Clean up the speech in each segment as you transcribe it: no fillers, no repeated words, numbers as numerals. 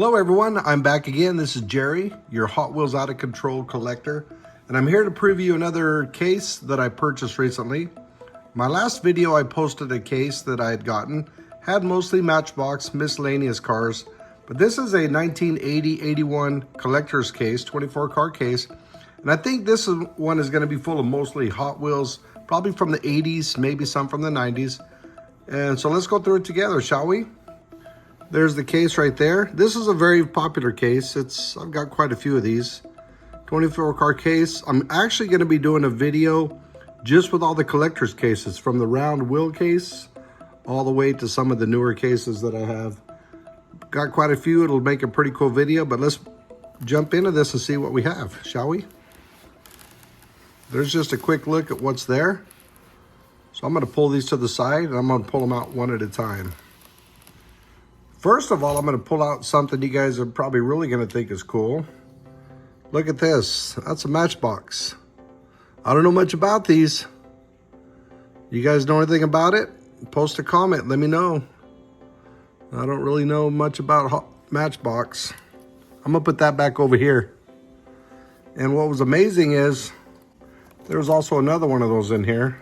Hello everyone, I'm back again. This is Jerry, your Hot Wheels Out of Control collector, and I'm here to preview another case that I purchased recently. My last video I posted a case that I had gotten, had mostly Matchbox miscellaneous cars, but this is a 1980-81 collector's case, 24 car case, and I think this one is going to be full of mostly Hot Wheels, probably from the 80s, maybe some from the 90s. And so let's go through it together, shall we? There's the case right there. This is a very popular case. I've got quite a few of these. 24 car case. I'm actually going to be doing a video just with all the collector's cases, from the round wheel case all the way to some of the newer cases that I have. Got quite a few. It'll make a pretty cool video, but let's jump into this and see what we have, shall we? There's just a quick look at what's there. So I'm going to pull these to the side and I'm going to pull them out one at a time. First of all, I'm going to pull out something you guys are probably really going to think is cool. Look at this. That's a Matchbox. I don't know much about these. You guys know anything about it? Post a comment. Let me know. I don't really know much about Matchbox. I'm going to put that back over here. And what was amazing is there was also another one of those in here.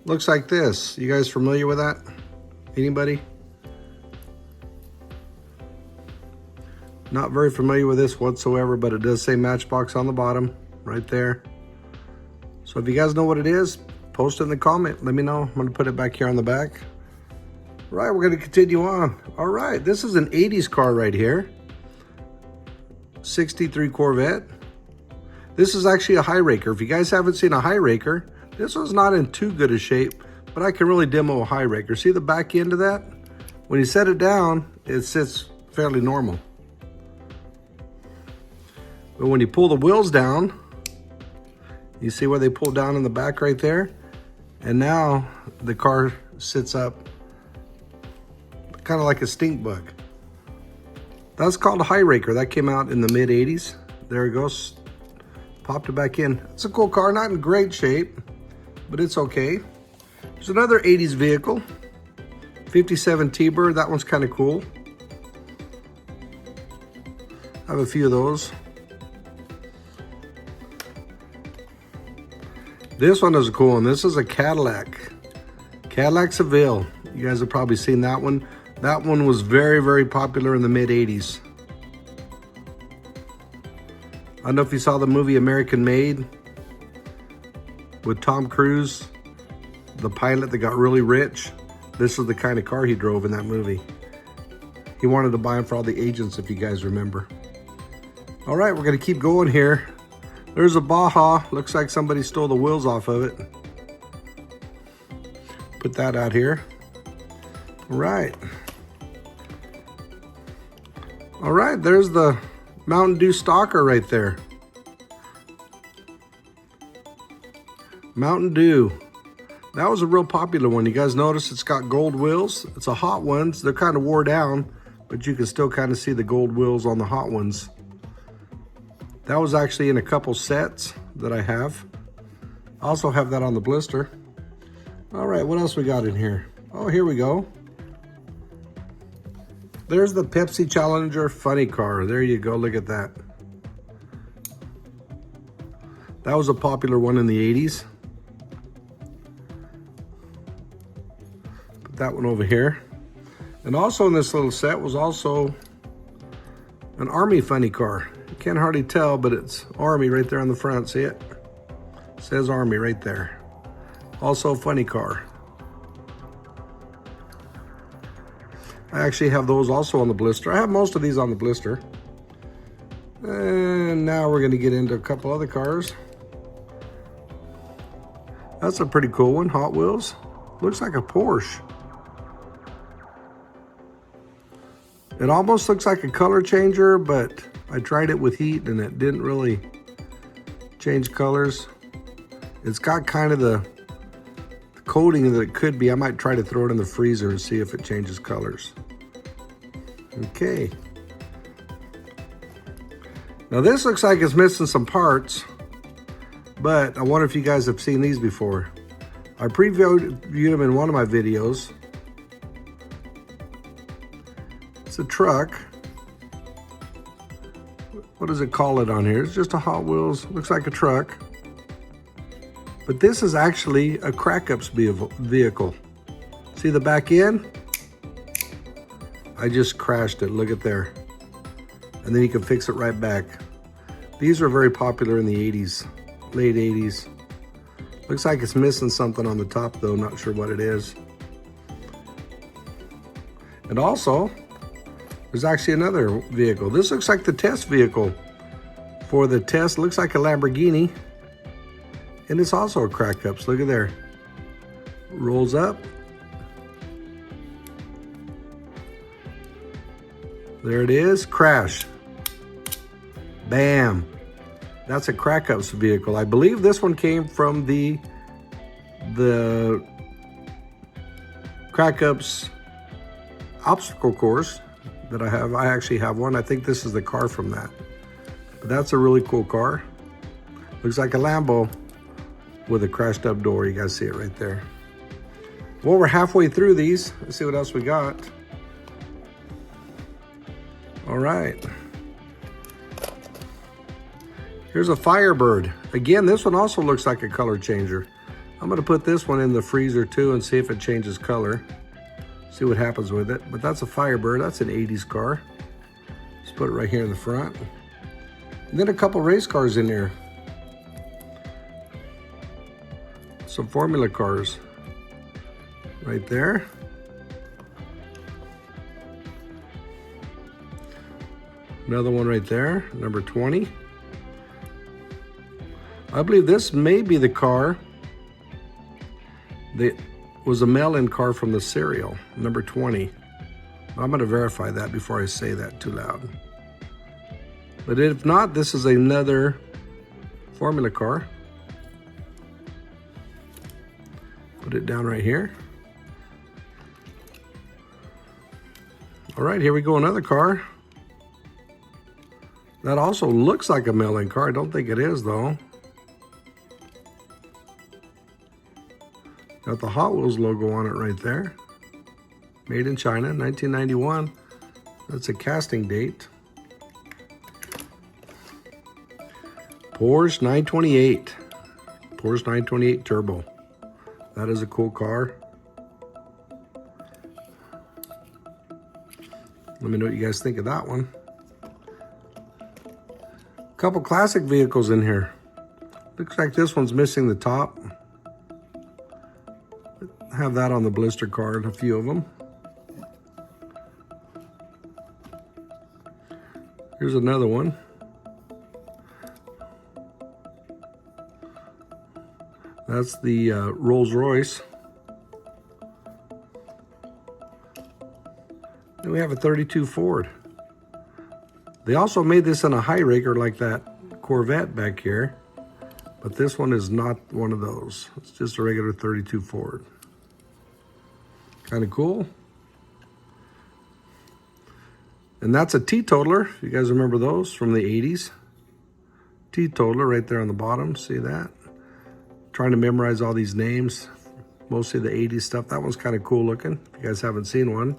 Looks like this. You guys familiar with that? Anybody? Not very familiar with this whatsoever, but it does say Matchbox on the bottom, right there. So if you guys know what it is, post it in the comment. Let me know. I'm gonna put it back here on the back. All right, we're gonna continue on. All right, this is an 80s car right here. 63 Corvette. This is actually a high raker. If you guys haven't seen a high raker, this one's not in too good a shape, but I can really demo a high raker. See the back end of that? When you set it down, it sits fairly normal. But when you pull the wheels down, you see where they pull down in the back right there? And now the car sits up kind of like a stink bug. That's called a high raker. That came out in the mid 80s. There it goes. Popped it back in. It's a cool car, not in great shape, but it's okay. There's another 80s vehicle, 57 T-Bird. That one's kind of cool. I have a few of those. This one is a cool one. This is a Cadillac Seville. You guys have probably seen that one. That one was very, very popular in the mid 80s. I don't know if you saw the movie American Made with Tom Cruise, the pilot that got really rich. This is the kind of car he drove in that movie. He wanted to buy them for all the agents, if you guys remember. All right, we're gonna keep going here. There's a Baja. Looks like somebody stole the wheels off of it. Put that out here. All right. All right, there's the Mountain Dew Stalker right there. Mountain Dew. That was a real popular one. You guys notice it's got gold wheels. It's a hot ones. They're kind of wore down, but you can still kind of see the gold wheels on the hot ones. That was actually in a couple sets that I have. I also have that on the blister. All right, what else we got in here? Oh, here we go. There's the Pepsi Challenger funny car. There you go, look at that. That was a popular one in the 80s. Put that one over here. And also in this little set was also an Army funny car. Can't hardly tell, but it's Army right there on the front. See it? It says Army right there. Also a funny car. I actually have those also on the blister. I have most of these on the blister. And now we're going to get into a couple other cars. That's a pretty cool one. Hot Wheels. Looks like a Porsche. It almost looks like a color changer, but I tried it with heat and it didn't really change colors. It's got kind of the coating that it could be. I might try to throw it in the freezer and see if it changes colors. Okay. Now this looks like it's missing some parts, but I wonder if you guys have seen these before. I previewed them in one of my videos. It's a truck. what does it call it on here? It's just a Hot Wheels, looks like a truck. But this is actually a crack-ups vehicle. See the back end? I just crashed it, look at there. And then you can fix it right back. These were very popular in the 80s, late 80s. Looks like it's missing something on the top though, not sure what it is. And also, there's actually another vehicle. This looks like the test vehicle for the test. Looks like a Lamborghini. And it's also a crack ups. Look at there. Rolls up. There it is. Crash. Bam. That's a crack ups vehicle. I believe this one came from the crack ups obstacle course that I have. I actually have one. I think this is the car from that. But that's a really cool car. Looks like a Lambo with a crashed up door. You guys see it right there. Well, we're halfway through these. Let's see what else we got. All right. Here's a Firebird. Again, this one also looks like a color changer. I'm gonna put this one in the freezer too and see if it changes color. See what happens with it. But that's a Firebird. That's an 80s car. Let's put it right here in the front. And then a couple race cars in there. Some formula cars right there. Another one right there, number 20. I believe this may be the car that was a mail-in car from the cereal, number 20. I'm going to verify that before I say that too loud. But if not, this is another formula car. Put it down right here. All right, here we go, another car. That also looks like a mail-in car. I don't think it is though. Got the Hot Wheels logo on it right there. Made in China, 1991. That's a casting date. Porsche 928. Porsche 928 Turbo. That is a cool car. Let me know what you guys think of that one. Couple classic vehicles in here. Looks like this one's missing the top. Have that on the blister card, a few of them. Here's another one. That's the Rolls Royce. Then we have a 32 Ford. They also made this in a high raker like that Corvette back here, but this one is not one of those. It's just a regular 32 Ford. Kind of cool. And that's a teetotaler. You guys remember those from the 80s? Teetotaler right there on the bottom. See that? Trying to memorize all these names. Mostly the 80s stuff. That one's kind of cool looking. If you guys haven't seen one.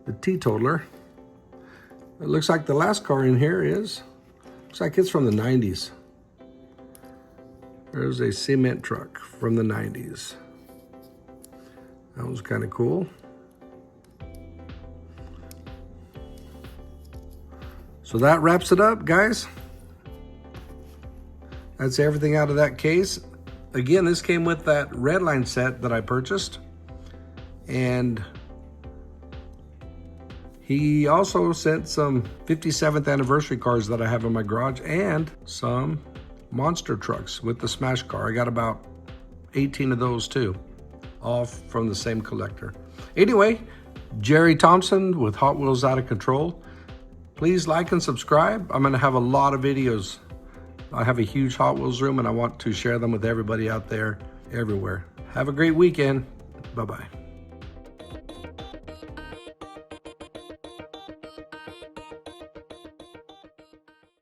The teetotaler. It looks like the last car in here looks like it's from the 90s. There's a cement truck from the 90s. That was kind of cool. So that wraps it up, guys. That's everything out of that case. Again, this came with that red line set that I purchased. And he also sent some 57th anniversary cars that I have in my garage and some monster trucks with the smash car. I got about 18 of those too, all from the same collector. Anyway, Jerry Thompson with Hot Wheels Out of Control. Please like and subscribe. I'm gonna have a lot of videos. I have a huge Hot Wheels room and I want to share them with everybody out there, everywhere. Have a great weekend. Bye-bye.